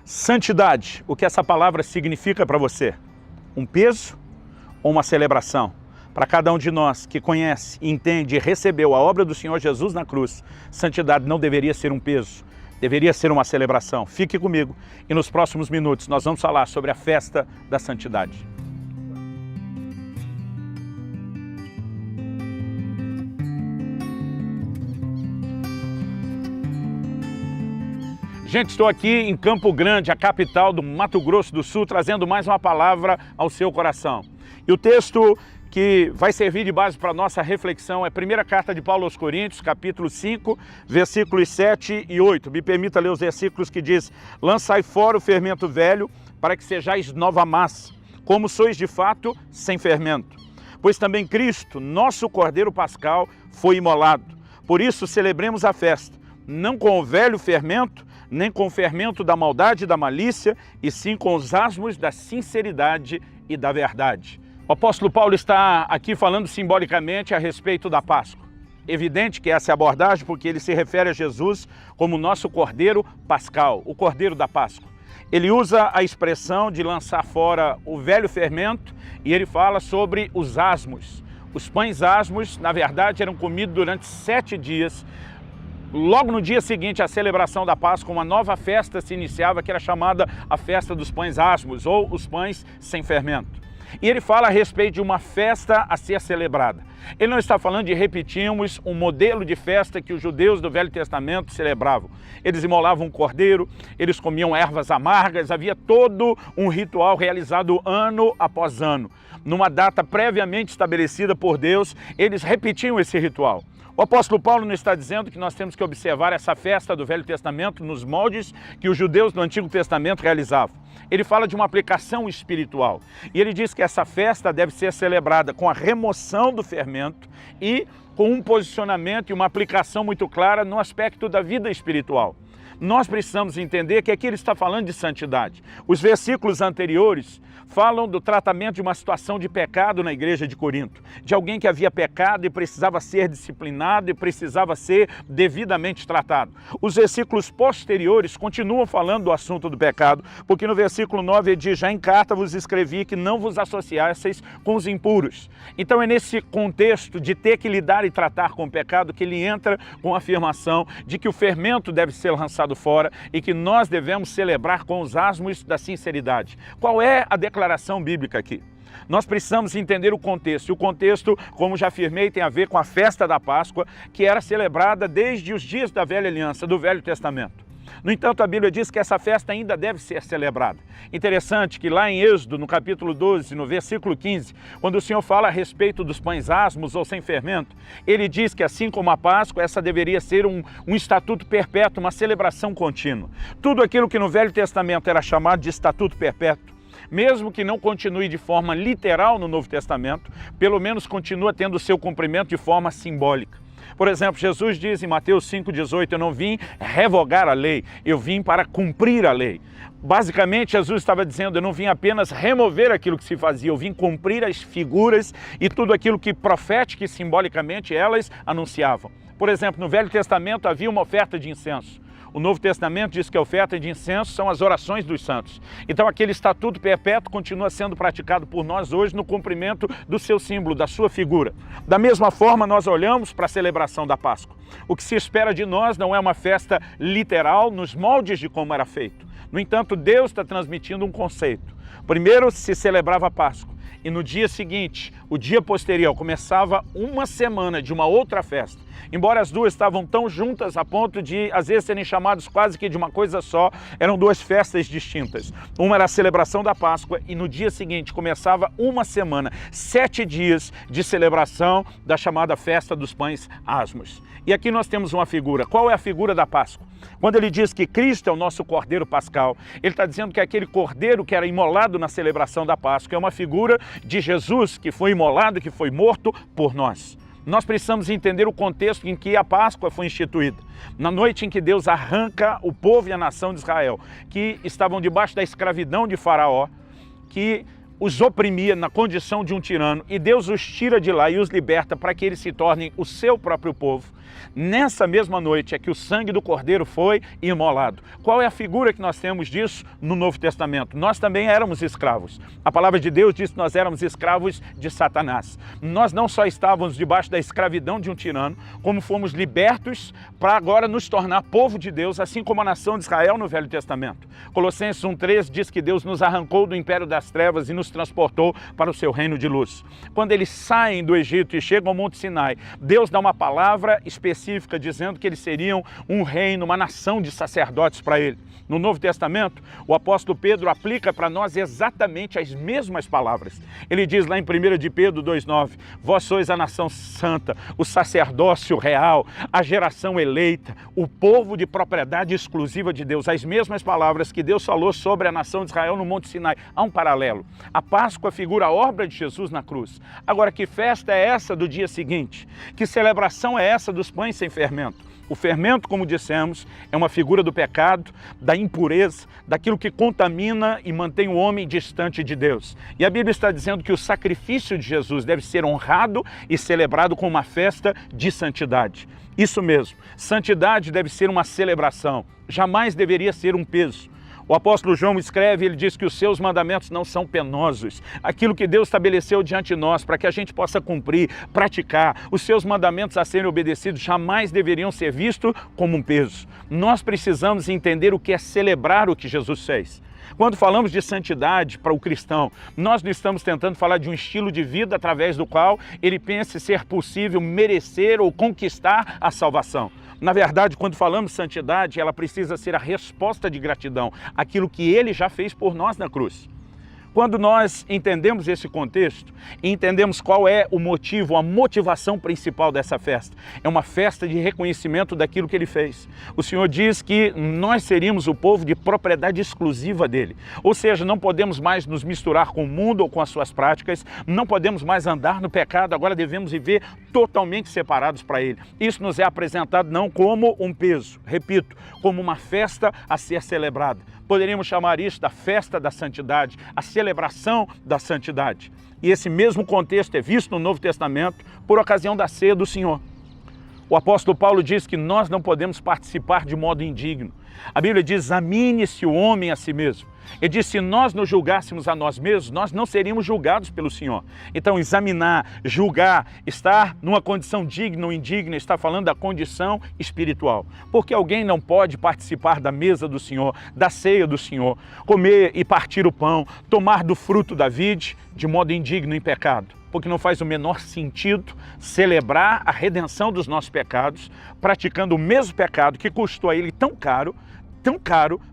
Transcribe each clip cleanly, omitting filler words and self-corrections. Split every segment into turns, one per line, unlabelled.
Santidade, o que essa palavra significa para você? Um peso ou uma celebração? Para cada um de nós que conhece, entende e recebeu a obra do Senhor Jesus na cruz, santidade não deveria ser um peso, deveria ser uma celebração. Fique comigo e nos próximos minutos nós vamos falar sobre a festa da santidade. Gente, estou aqui em Campo Grande, a capital do Mato Grosso do Sul, trazendo mais uma palavra ao seu coração. E o texto que vai servir de base para a nossa reflexão é a primeira carta de Paulo aos Coríntios, capítulo 5, versículos 7 e 8. Me permita ler os versículos que diz: lançai fora o fermento velho, para que sejais nova massa, como sois de fato, sem fermento. Pois também Cristo, nosso Cordeiro Pascal, foi imolado. Por isso celebremos a festa, não com o velho fermento, nem com o fermento da maldade e da malícia, e sim com os asmos da sinceridade e da verdade. O apóstolo Paulo está aqui falando simbolicamente a respeito da Páscoa. Evidente que essa é a abordagem, porque ele se refere a Jesus como nosso Cordeiro Pascal, o Cordeiro da Páscoa. Ele usa a expressão de lançar fora o velho fermento e ele fala sobre os asmos. Os pães asmos, na verdade, eram comidos durante 7 dias. Logo no dia seguinte à celebração da Páscoa, uma nova festa se iniciava, que era chamada a festa dos pães asmos, ou os pães sem fermento. E ele fala a respeito de uma festa a ser celebrada. Ele não está falando de repetirmos um modelo de festa que os judeus do Velho Testamento celebravam. Eles imolavam um cordeiro, eles comiam ervas amargas, havia todo um ritual realizado ano após ano. Numa data previamente estabelecida por Deus, eles repetiam esse ritual. O apóstolo Paulo não está dizendo que nós temos que observar essa festa do Velho Testamento nos moldes que os judeus do Antigo Testamento realizavam. Ele fala de uma aplicação espiritual. E ele diz que essa festa deve ser celebrada com a remoção do fermento e com um posicionamento e uma aplicação muito clara no aspecto da vida espiritual. Nós precisamos entender que aqui ele está falando de santidade. Os versículos anteriores falam do tratamento de uma situação de pecado na igreja de Corinto, de alguém que havia pecado e precisava ser disciplinado e precisava ser devidamente tratado. Os versículos posteriores continuam falando do assunto do pecado, porque no versículo 9 ele diz: já em carta vos escrevi que não vos associasseis com os impuros. Então é nesse contexto de ter que lidar e tratar com o pecado que ele entra com a afirmação de que o fermento deve ser lançado fora e que nós devemos celebrar com os asmos da sinceridade. Qual é a declaração bíblica aqui? Nós precisamos entender o contexto. E o contexto, como já afirmei, tem a ver com a festa da Páscoa, que era celebrada desde os dias da Velha Aliança, do Velho Testamento. No entanto, a Bíblia diz que essa festa ainda deve ser celebrada. Interessante que lá em Êxodo, no capítulo 12, no versículo 15, quando o Senhor fala a respeito dos pães asmos ou sem fermento, ele diz que assim como a Páscoa, essa deveria ser um estatuto perpétuo, uma celebração contínua. Tudo aquilo que no Velho Testamento era chamado de estatuto perpétuo, mesmo que não continue de forma literal no Novo Testamento, pelo menos continua tendo o seu cumprimento de forma simbólica. Por exemplo, Jesus diz em Mateus 5,18, eu não vim revogar a lei, eu vim para cumprir a lei. Basicamente, Jesus estava dizendo, eu não vim apenas remover aquilo que se fazia, eu vim cumprir as figuras e tudo aquilo que profética e simbolicamente elas anunciavam. Por exemplo, no Velho Testamento havia uma oferta de incenso. O Novo Testamento diz que a oferta de incenso são as orações dos santos. Então aquele estatuto perpétuo continua sendo praticado por nós hoje no cumprimento do seu símbolo, da sua figura. Da mesma forma, nós olhamos para a celebração da Páscoa. O que se espera de nós não é uma festa literal nos moldes de como era feito. No entanto, Deus está transmitindo um conceito. Primeiro se celebrava a Páscoa. E no dia seguinte, o dia posterior, começava uma semana de uma outra festa. Embora as duas estavam tão juntas a ponto de, às vezes, serem chamadas quase que de uma coisa só, eram duas festas distintas. Uma era a celebração da Páscoa e no dia seguinte começava uma semana, 7 dias de celebração da chamada festa dos pães asmos. E aqui nós temos uma figura. Qual é a figura da Páscoa? Quando ele diz que Cristo é o nosso Cordeiro Pascal, ele está dizendo que aquele cordeiro que era imolado na celebração da Páscoa é uma figura de Jesus que foi imolado, que foi morto por nós. Nós precisamos entender o contexto em que a Páscoa foi instituída. Na noite em que Deus arranca o povo e a nação de Israel, que estavam debaixo da escravidão de Faraó, que os oprimia na condição de um tirano, e Deus os tira de lá e os liberta para que eles se tornem o seu próprio povo. Nessa mesma noite é que o sangue do Cordeiro foi imolado. Qual é a figura que nós temos disso no Novo Testamento? Nós também éramos escravos. A palavra de Deus diz que nós éramos escravos de Satanás. Nós não só estávamos debaixo da escravidão de um tirano, como fomos libertos para agora nos tornar povo de Deus, assim como a nação de Israel no Velho Testamento. Colossenses 1,3 diz que Deus nos arrancou do império das trevas e nos transportou para o seu reino de luz. Quando eles saem do Egito e chegam ao Monte Sinai, Deus dá uma palavra específica dizendo que eles seriam um reino, uma nação de sacerdotes para ele. No Novo Testamento, o apóstolo Pedro aplica para nós exatamente as mesmas palavras. Ele diz lá em 1 de Pedro 2,9, vós sois a nação santa, o sacerdócio real, a geração eleita, o povo de propriedade exclusiva de Deus. As mesmas palavras que Deus falou sobre a nação de Israel no Monte Sinai. Há um paralelo. A Páscoa figura a obra de Jesus na cruz. Agora, que festa é essa do dia seguinte? Que celebração é essa dos pães sem fermento? O fermento, como dissemos, é uma figura do pecado, da impureza, daquilo que contamina e mantém o homem distante de Deus. E a Bíblia está dizendo que o sacrifício de Jesus deve ser honrado e celebrado com uma festa de santidade. Isso mesmo, santidade deve ser uma celebração, jamais deveria ser um peso. O apóstolo João escreve, ele diz que os seus mandamentos não são penosos. Aquilo que Deus estabeleceu diante de nós para que a gente possa cumprir, praticar, os seus mandamentos a serem obedecidos jamais deveriam ser vistos como um peso. Nós precisamos entender o que é celebrar o que Jesus fez. Quando falamos de santidade para o cristão, nós não estamos tentando falar de um estilo de vida através do qual ele pense ser possível merecer ou conquistar a salvação. Na verdade, quando falamos santidade, ela precisa ser a resposta de gratidão, aquilo que ele já fez por nós na cruz. Quando nós entendemos esse contexto, entendemos qual é o motivo, a motivação principal dessa festa. É uma festa de reconhecimento daquilo que ele fez. O Senhor diz que nós seríamos o povo de propriedade exclusiva dele. Ou seja, não podemos mais nos misturar com o mundo ou com as suas práticas, não podemos mais andar no pecado, agora devemos viver totalmente separados para ele. Isso nos é apresentado não como um peso, repito, como uma festa a ser celebrada. Poderíamos chamar isso da festa da santidade, a celebração da santidade. E esse mesmo contexto é visto no Novo Testamento por ocasião da ceia do Senhor. O apóstolo Paulo diz que nós não podemos participar de modo indigno. A Bíblia diz, examine-se o homem a si mesmo. Ele diz, se nós nos julgássemos a nós mesmos, nós não seríamos julgados pelo Senhor. Então, examinar, julgar, estar numa condição digna ou indigna, está falando da condição espiritual. Porque alguém não pode participar da mesa do Senhor, da ceia do Senhor, comer e partir o pão, tomar do fruto da vide de modo indigno em pecado. Porque não faz o menor sentido celebrar a redenção dos nossos pecados, praticando o mesmo pecado que custou a ele tão caro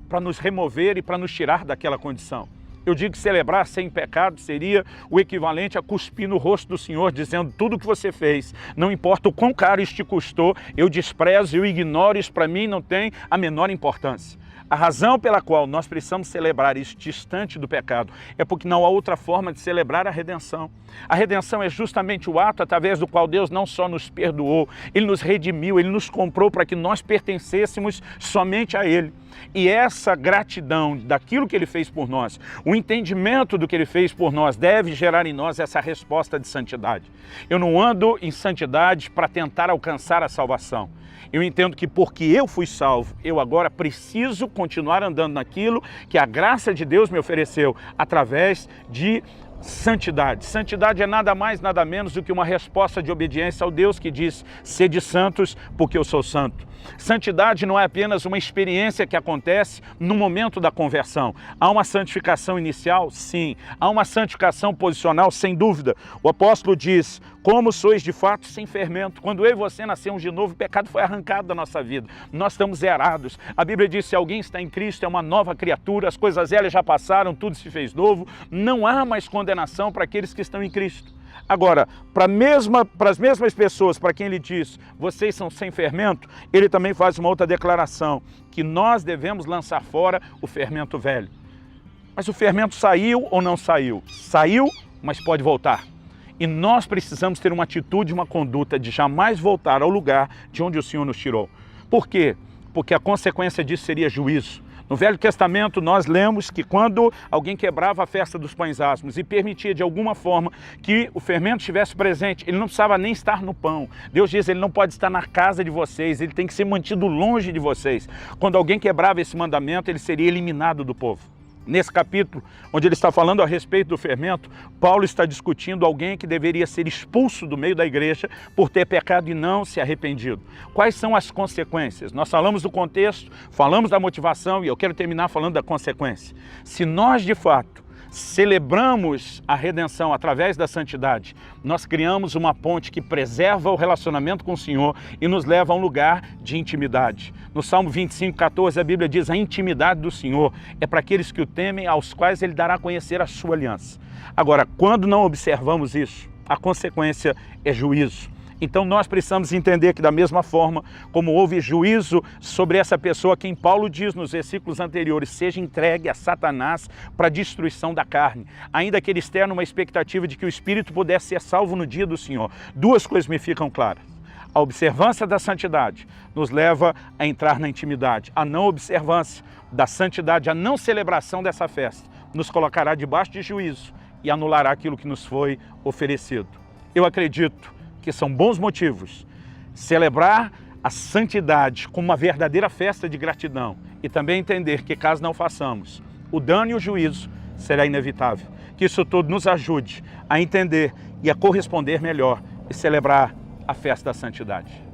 para nos remover e para nos tirar daquela condição. Eu digo que celebrar sem pecado seria o equivalente a cuspir no rosto do Senhor, dizendo tudo o que você fez, não importa o quão caro isso te custou, eu desprezo, eu ignoro, isso para mim não tem a menor importância. A razão pela qual nós precisamos celebrar isso distante do pecado é porque não há outra forma de celebrar a redenção. A redenção é justamente o ato através do qual Deus não só nos perdoou, Ele nos redimiu, Ele nos comprou para que nós pertencêssemos somente a Ele. E essa gratidão daquilo que Ele fez por nós, o entendimento do que Ele fez por nós, deve gerar em nós essa resposta de santidade. Eu não ando em santidade para tentar alcançar a salvação. Eu entendo que porque eu fui salvo, eu agora preciso continuar andando naquilo que a graça de Deus me ofereceu através de santidade. Santidade é nada mais, nada menos do que uma resposta de obediência ao Deus que diz, sede santos porque eu sou santo. Santidade não é apenas uma experiência que acontece no momento da conversão. Há uma santificação inicial? Sim. Há uma santificação posicional? Sem dúvida. O apóstolo diz, como sois de fato sem fermento. Quando eu e você nascemos de novo, o pecado foi arrancado da nossa vida. Nós estamos zerados. A Bíblia diz, se alguém está em Cristo, é uma nova criatura, as coisas velhas já passaram, tudo se fez novo. Não há mais condenação para aqueles que estão em Cristo. Agora, para as mesmas pessoas para quem ele diz, vocês são sem fermento, ele também faz uma outra declaração, que nós devemos lançar fora o fermento velho. Mas o fermento saiu ou não saiu? Saiu, mas pode voltar. E nós precisamos ter uma atitude, uma conduta de jamais voltar ao lugar de onde o Senhor nos tirou. Por quê? Porque a consequência disso seria juízo. No Velho Testamento nós lemos que quando alguém quebrava a festa dos pães asmos e permitia de alguma forma que o fermento estivesse presente, ele não precisava nem estar no pão. Deus diz, ele não pode estar na casa de vocês, ele tem que ser mantido longe de vocês. Quando alguém quebrava esse mandamento, ele seria eliminado do povo. Nesse capítulo, onde ele está falando a respeito do fermento, Paulo está discutindo alguém que deveria ser expulso do meio da igreja por ter pecado e não se arrependido. Quais são as consequências? Nós falamos do contexto, falamos da motivação e eu quero terminar falando da consequência. Se nós, de fato, celebramos a redenção através da santidade, nós criamos uma ponte que preserva o relacionamento com o Senhor e nos leva a um lugar de intimidade. No Salmo 25:14 a Bíblia diz, a intimidade do Senhor é para aqueles que o temem, aos quais Ele dará a conhecer a sua aliança. Agora, quando não observamos isso, a consequência é juízo. Então nós precisamos entender que da mesma forma como houve juízo sobre essa pessoa, quem Paulo diz nos versículos anteriores, seja entregue a Satanás para a destruição da carne, ainda que ele esteja numa expectativa de que o espírito pudesse ser salvo no dia do Senhor. Duas coisas me ficam claras. A observância da santidade nos leva a entrar na intimidade. A não observância da santidade, a não celebração dessa festa, nos colocará debaixo de juízo e anulará aquilo que nos foi oferecido. Eu acredito que são bons motivos celebrar a santidade como uma verdadeira festa de gratidão e também entender que caso não façamos, o dano e o juízo será inevitável. Que isso tudo nos ajude a entender e a corresponder melhor e celebrar a festa da santidade.